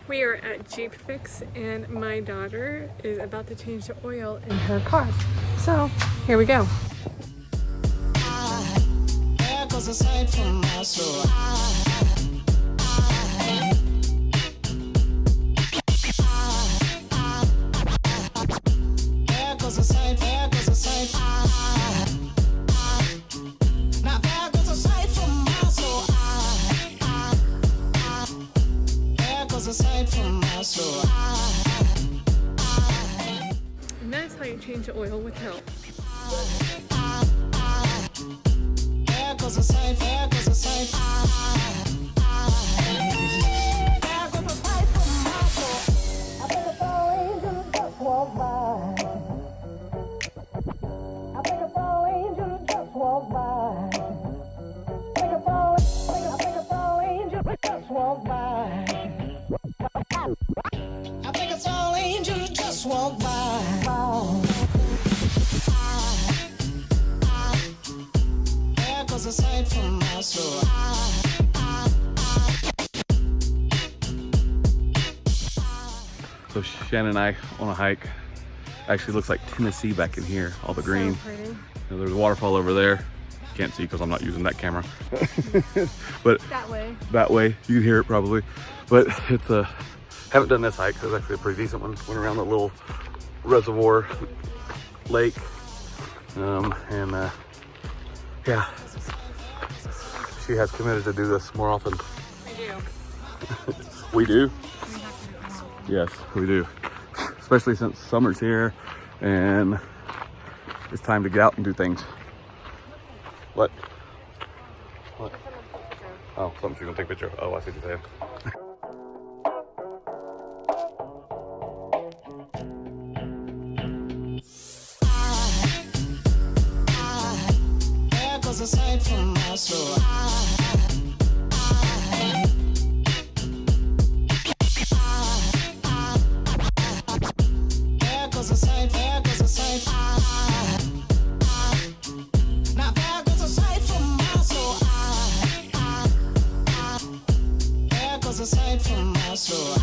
We are at Jeep Fix and my daughter is about to change the oil in her car. So here we go. And that's how you change the oil with help. Walk by. There goes a sight from my soul. So Shannon and I on a hike. Actually looks like Tennessee back in here, all the green. So pretty. There's a waterfall over there. Can't see because I'm not using that camera. But that way, you can hear it probably. But it's haven't done this hike. It was actually a pretty decent one. Went around the little reservoir lake. Yeah, she has committed to do this more often. We do. We do? Yes, we do. Especially since summer's here and it's time to get out and do things. What? What? Oh, something you're gonna take a picture of. Oh, I see what you're saying. There goes a sight from my soul. There goes a sight, there goes a sight. Now there goes a sight from my soul. There goes a sight from my soul.